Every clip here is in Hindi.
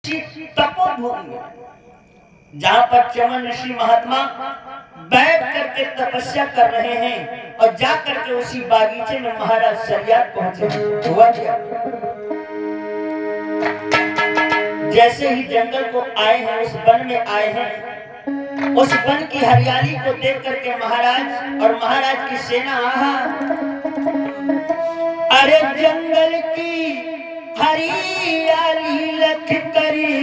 तपोभूमि में, जहां पर चमन ऋषि महात्मा बैठ करके तपस्या कर रहे हैं और जा करके उसी बागीचे में महाराज सरियात पहुंचे। हुआ क्या, जैसे ही जंगल को आए हैं, उस वन में आए हैं, उस वन की हरियाली को देख करके महाराज और महाराज की सेना, आहा, अरे जंगल की हरियाली लख करी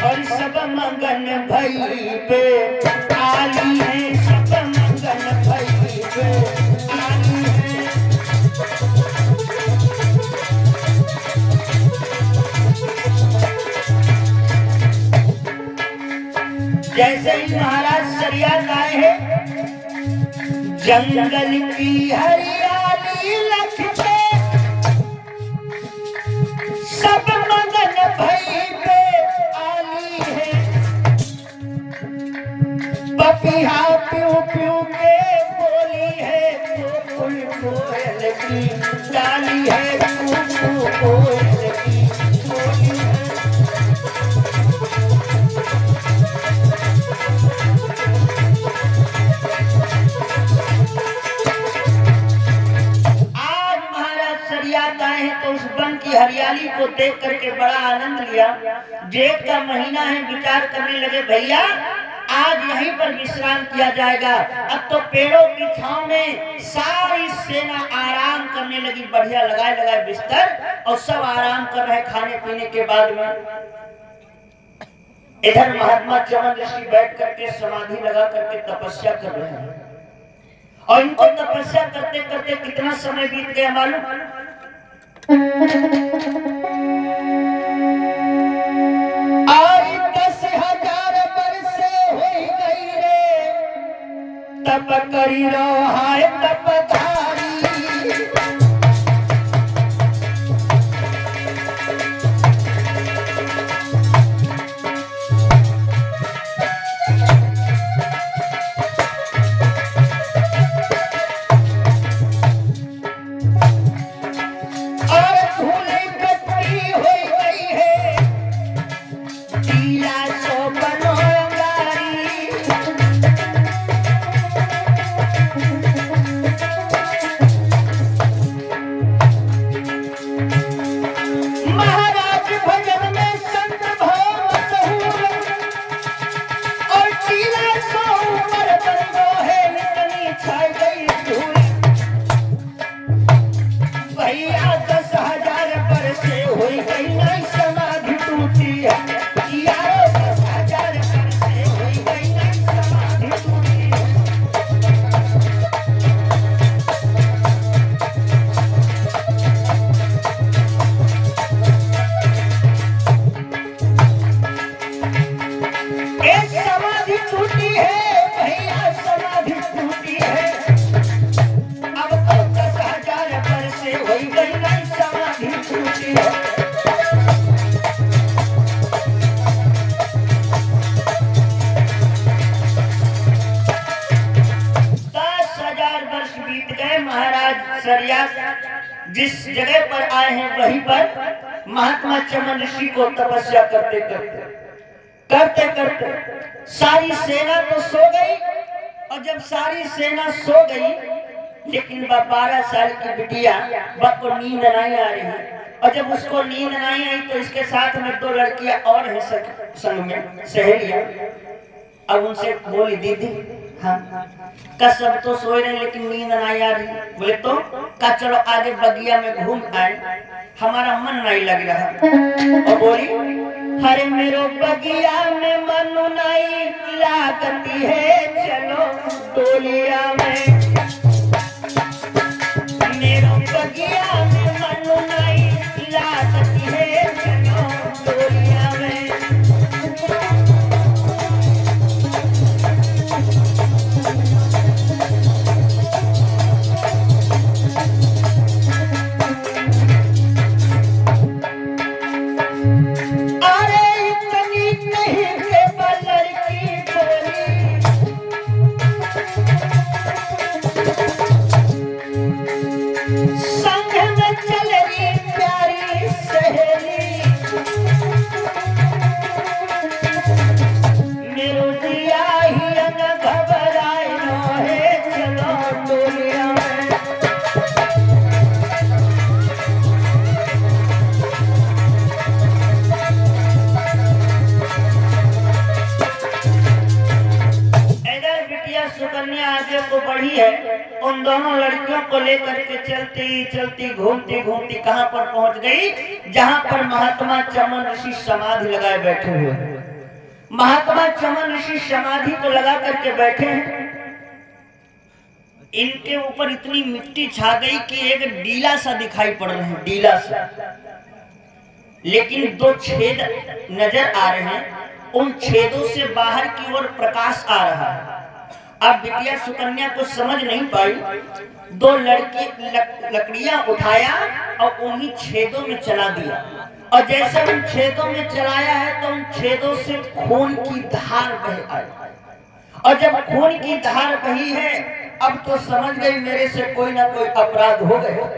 और सब मगन भई पे आली है, सब मगन भई पे आली है। जैसे ही महाराज सरियात आए हैं, जंगल की हरियाली लख के सब मगन भई पे आली है। पपिया प्यू प्यू के बोली है, कोयल कोयल की डाली है, कोयल की बोली है। तो उस वन की हरियाली को देख करके बड़ा आनंद लिया। जेठ का महीना है, विचार करने लगे भैया आज यहीं पर विश्राम किया जाएगा। अब तो पेड़ों की छांव में सारी सेना आराम करने लगी, बढ़िया लगाए लगाए बिस्तर, और सब आराम कर रहे खाने पीने के बाद में। इधर महात्मा चमन ऋषि बैठ करके समाधि लगा करके तपस्या कर रहे हैं, और इनको तपस्या करते करते कितना समय बीत गया मालूम? आई 10,000 बरसे हो गई रे, तप करी रो हाय तपधारी। जिस जगह पर आए हैं वहीं पर महात्मा चमन ऋषि को तपस्या करते करते सारी सेना तो सो गई। और जब सारी सेना सो गई, लेकिन 12 साल की बिटिया को नींद नहीं आ रही है। और जब उसको नींद नहीं आई तो इसके साथ में 2 लड़कियां और हैं संग में, सहेलियां। अब उनसे बोली, दीदी हाँ का सब तो सोए रहे लेकिन नींद नहीं आ रही। बोले तो का चलो आगे बगिया में घूम आए, हमारा मन नहीं लग रहा। और बोली, हरे मेरो बगिया में मन नहीं लागती है, चलो टोलिया में। मेरो बगिया में मन नहीं लागती है, चलो टोलिया में। संग बढ़ी है, उन दोनों लड़कियों को लेकर के चलती चलती घूमती घूमती कहां पर पहुंच गई, जहां पर महात्मा चमन ऋषि समाधि लगाए बैठे हुए हैं। महात्मा चमन ऋषि समाधि को लगा करके बैठे हैं। इनके ऊपर इतनी मिट्टी छा गई कि एक डीला सा दिखाई पड़ रहे हैं, डीला सा, लेकिन दो छेद नजर आ रहे हैं। उन छेदों से बाहर की ओर प्रकाश आ रहा है। अब बिटिया सुकन्या को समझ नहीं पाई, दो लकड़ियां उठाया और उन्हीं छेदों में चला दिया, और जैसे उन छेदों में चलाया है तो उन छेदों से खून की धार बह आई। और जब खून की धार बही है, अब तो समझ गई मेरे से कोई ना कोई अपराध हो गया।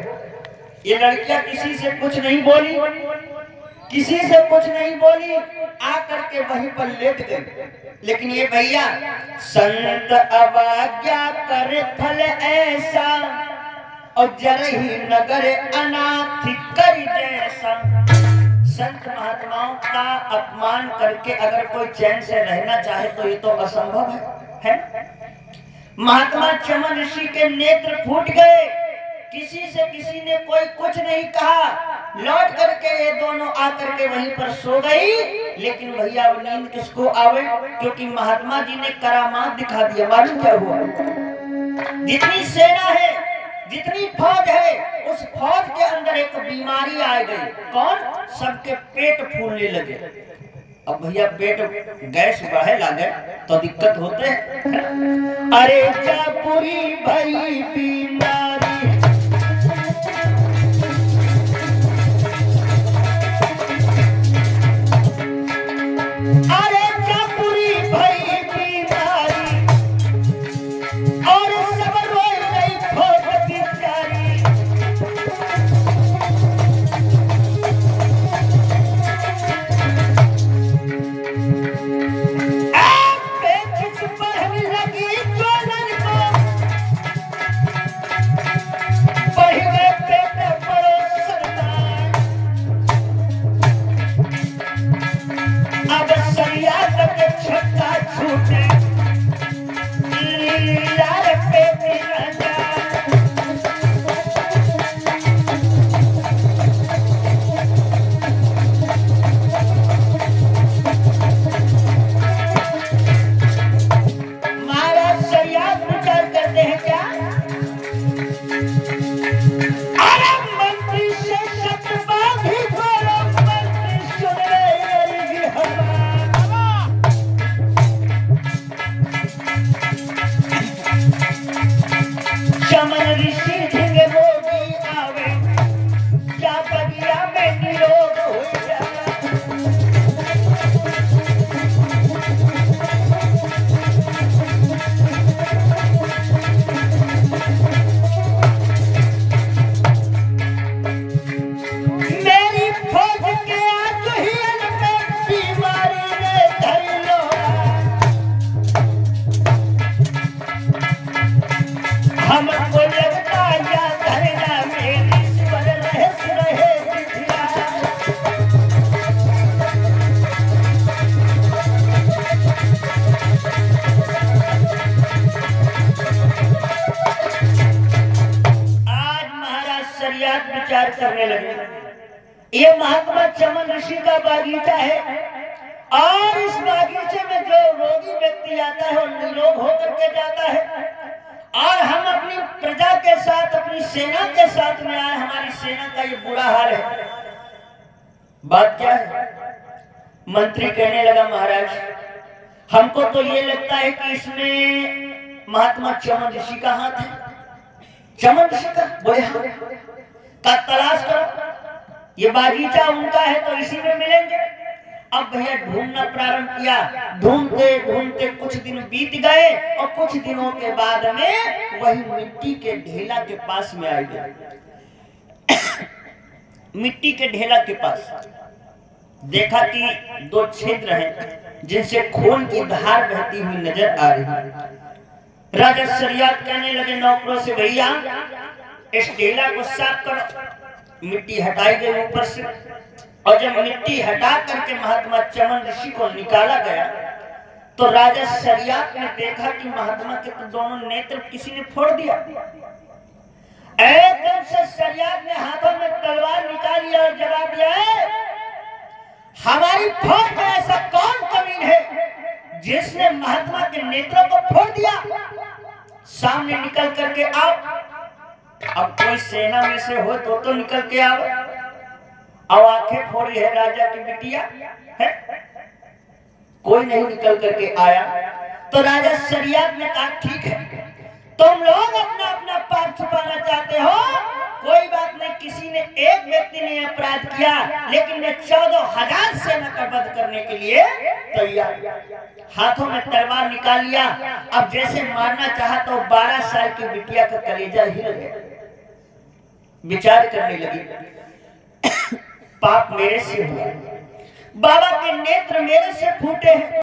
ये लड़कियां किसी से कुछ नहीं बोली, किसी से कुछ नहीं बोली, आकर के वहीं पर लेट गई। लेकिन ये भैया, संत अवज्ञा कर फल ऐसा, और जरही नगर अनाथ कर जैसा। संत महात्माओं का अपमान करके अगर कोई चैन से रहना चाहे तो ये तो असंभव है? महात्मा चमन ऋषि के नेत्र फूट गए, किसी से किसी ने कोई कुछ नहीं कहा। लौट करके ये दोनों आकर के वहीं पर सो गई। लेकिन भैया अब नींद किसको आवे, क्योंकि महात्मा जी ने करामात दिखा दिया। मालूम क्या हुआ? जितनी सेना है, जितनी फौज है, उस फौज के अंदर एक बीमारी आ गई। कौन? सबके पेट फूलने लगे। अब भैया पेट गैस बढ़े लगे तो दिक्कत होते हैं। अरे क्या पूरी भई बीमारी, अरे क्या पूरी भई बीमारी, और सब रोई गई फौज बेचारी। करने लगे। ये महात्मा चमन ऋषि का बागीचा है, और इस बागीचे में जो रोगी व्यक्ति आता है वो निरोग होकर के जाता है। और हम अपनी प्रजा के साथ, अपनी सेना के साथ में आए, हमारी सेना का ये बुरा हाल है। बात क्या है? मंत्री कहने लगा, महाराज हमको तो ये लगता है कि इसमें महात्मा चमन ऋषि का हाथ है। चमन ऋषि का बोले हाँ, का तलाश करो, ये बागीचा उनका है तो इसी में मिलेंगे। अब भैया ढूंढना प्रारंभ किया, ढूंढते ढूंढते कुछ दिन बीत गए, और कुछ दिनों के बाद में वही मिट्टी के ढेला के पास में आ गए। मिट्टी के ढेला के पास देखा कि दो छिद्र हैं जिनसे खून की धार बहती हुई नजर आ रही है। राजा शरियात कहने लगे नौकरों से, भैया इस ढेला को साफ करो। मिट्टी हटाई गई ऊपर से, और जब मिट्टी हटा करके महात्मा चमन ऋषि को निकाला गया तो राजा शरियात ने देखा कि महात्मा के तो दोनों नेत्र किसी ने फोड़ दिया। एकदम से शरियात ने हाथों में तलवार निकाली और जवाब दिया, हमारी फौज में ऐसा कौन कमीन है जिसने महात्मा के नेत्रों को फोड़ दिया? सामने निकल करके आओ। अब कोई सेना में से हो तो निकल के आओ। अब आंखें फोड़ी है राजा की बिटिया है, कोई नहीं निकल करके आया। तो राजा शरियात ने कहा, ठीक है, तुम लोग अपना अपना पाप छुपाना चाहते हो, कोई बात नहीं, किसी ने एक व्यक्ति ने अपराध किया, लेकिन मैं 14,000 सेना का वध करने के लिए तैयार। हाथों में तलवार निकाल लिया। अब जैसे मारना चाहा तो 12 साल की बिटिया का कलेजा हिल गया। विचार करने लगी, पाप मेरे से हुआ, बाबा के नेत्र मेरे से फूटे हैं।